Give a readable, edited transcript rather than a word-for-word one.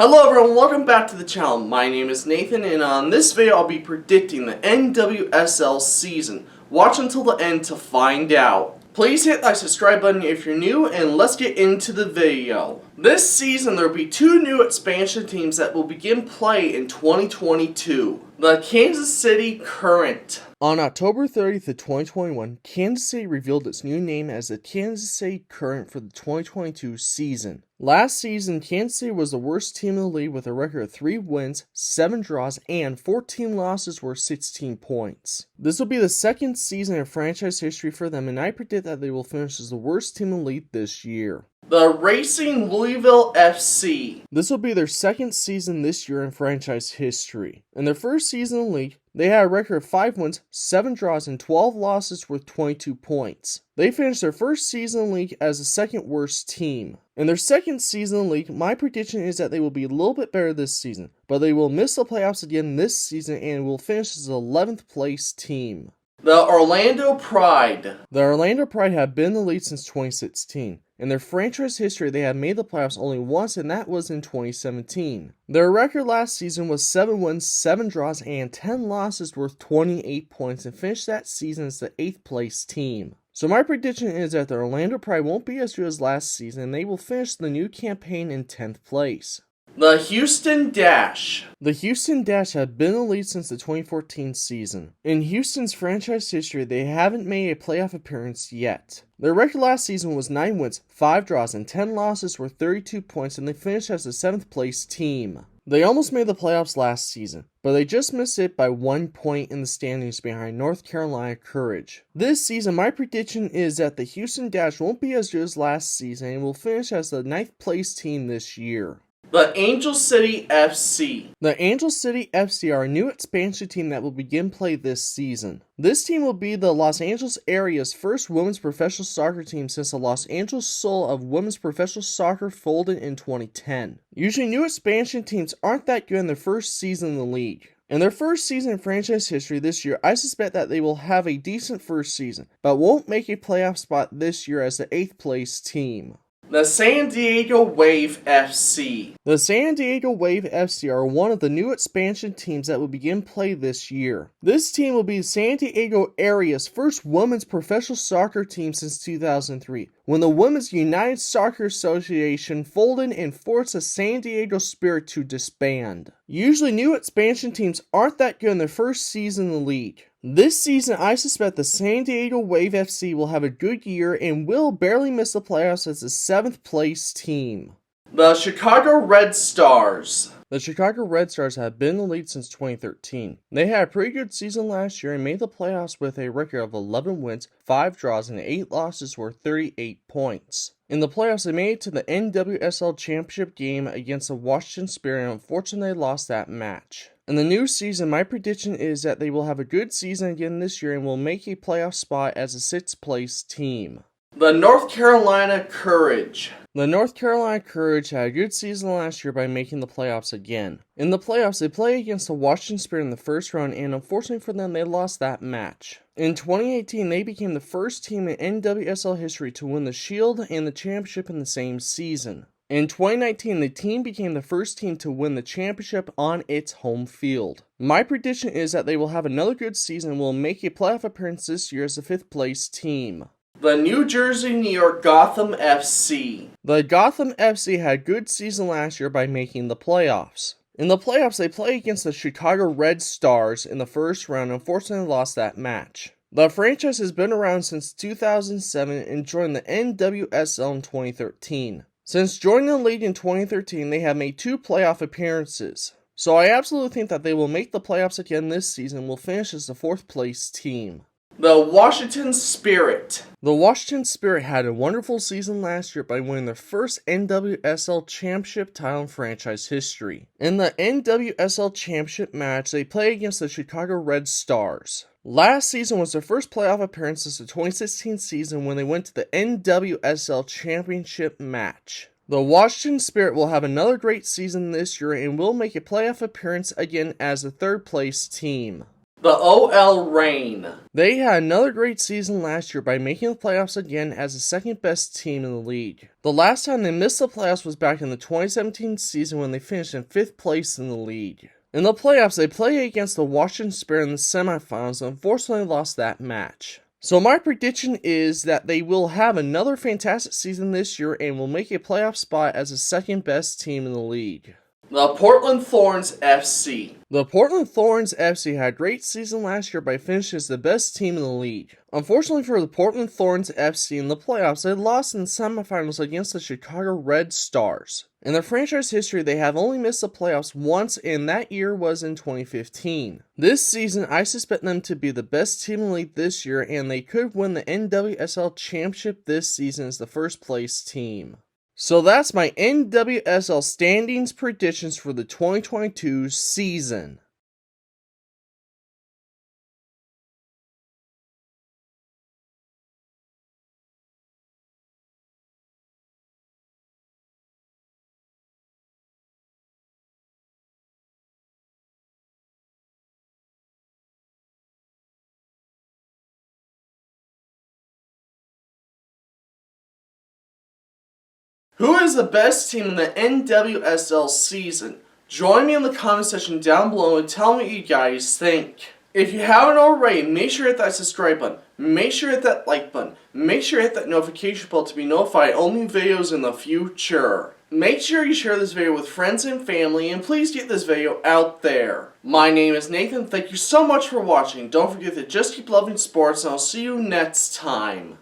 Hello everyone, welcome back to the channel. My name is Nathan, and on this video I'll be predicting the NWSL season. Watch until the end to find out. Please hit that subscribe button if you're new, and let's get into the video. This season there will be two new expansion teams that will begin play in 2022. The Kansas City Current. On October 30th of 2021, Kansas City revealed its new name as the Kansas City Current for the 2022 season. Last season, Kansas City was the worst team in the league with a record of 3 wins, 7 draws, and 14 losses worth 16 points. This will be the second season in franchise history for them, and I predict that they will finish as the worst team in the league this year. The Racing Louisville FC. This will be their second season this year in franchise history. In their first season in the league, they had a record of 5 wins, 7 draws, and 12 losses worth 22 points. They finished their first season in the league as the second worst team. In their second season in the league, my prediction is that they will be a little bit better this season, but they will miss the playoffs again this season and will finish as the 11th place team. The Orlando Pride. The Orlando Pride have been in the lead since 2016. In their franchise history, they have made the playoffs only once, and that was in 2017. Their record last season was 7 wins, 7 draws, and 10 losses worth 28 points, and finished that season as the 8th place team. So my prediction is that the Orlando Pride won't be as good as last season, and they will finish the new campaign in 10th place. The Houston Dash. The Houston Dash have been in the lead since the 2014 season. In Houston's franchise history, they haven't made a playoff appearance yet. Their record last season was 9 wins, 5 draws, and 10 losses worth 32 points, and they finished as the 7th place team. They almost made the playoffs last season, but they just missed it by 1 point in the standings behind North Carolina Courage. This season, my prediction is that the Houston Dash won't be as good as last season and will finish as the 9th place team this year. The Angel City FC. The Angel City FC are a new expansion team that will begin play this season. This team will be the Los Angeles area's first women's professional soccer team since the Los Angeles Soul of women's professional soccer folded in 2010. Usually new expansion teams aren't that good in their first season in the league. In their first season in franchise history this year, I suspect that they will have a decent first season, but won't make a playoff spot this year as the 8th place team. The San Diego Wave FC. The San Diego Wave FC are one of the new expansion teams that will begin play this year. This team will be the San Diego area's first women's professional soccer team since 2003, when the Women's United Soccer Association folded and forced the San Diego Spirit to disband. Usually new expansion teams aren't that good in their first season in the league. This season, I suspect the San Diego Wave FC will have a good year and will barely miss the playoffs as the 7th place team. The Chicago Red Stars. The Chicago Red Stars have been in the lead since 2013. They had a pretty good season last year and made the playoffs with a record of 11 wins, 5 draws, and 8 losses worth 38 points. In the playoffs, they made it to the NWSL Championship game against the Washington Spirit, and unfortunately they lost that match. In the new season, my prediction is that they will have a good season again this year and will make a playoff spot as a 6th place team. The North Carolina Courage. The North Carolina Courage had a good season last year by making the playoffs again. In the playoffs, they played against the Washington Spirit in the first round, and unfortunately for them, they lost that match. In 2018, they became the first team in NWSL history to win the Shield and the championship in the same season. In 2019, the team became the first team to win the championship on its home field. My prediction is that they will have another good season and will make a playoff appearance this year as the 5th place team. The New Jersey New York Gotham FC. The Gotham FC had a good season last year by making the playoffs. In the playoffs, they played against the Chicago Red Stars in the first round and unfortunately lost that match. The franchise has been around since 2007 and joined the NWSL in 2013. Since joining the league in 2013, they have made 2 playoff appearances. So I absolutely think that they will make the playoffs again this season and will finish as the 4th place team. The Washington Spirit. The Washington Spirit had a wonderful season last year by winning their first NWSL Championship title in franchise history. In the NWSL Championship match, they played against the Chicago Red Stars. Last season was their first playoff appearance since the 2016 season when they went to the NWSL Championship match. The Washington Spirit will have another great season this year and will make a playoff appearance again as the 3rd place team. The OL Reign. They had another great season last year by making the playoffs again as the second best team in the league. The last time they missed the playoffs was back in the 2017 season when they finished in 5th place in the league. In the playoffs, they played against the Washington Spirit in the semifinals and unfortunately lost that match. So my prediction is that they will have another fantastic season this year and will make a playoff spot as the second best team in the league. The Portland Thorns FC. The Portland Thorns FC had a great season last year by finishing as the best team in the league. Unfortunately for the Portland Thorns FC in the playoffs, they lost in the semifinals against the Chicago Red Stars. In their franchise history, they have only missed the playoffs once, and that year was in 2015. This season, I suspect them to be the best team in the league this year, and they could win the NWSL Championship this season as the first place team. So that's my NWSL standings predictions for the 2022 season. Who is the best team in the NWSL season? Join me in the comment section down below and tell me what you guys think. If you haven't already, make sure to hit that subscribe button, make sure to hit that like button, make sure to hit that notification bell to be notified of new videos in the future. Make sure you share this video with friends and family, and please get this video out there. My name is Nathan, thank you so much for watching. Don't forget to just keep loving sports, and I'll see you next time.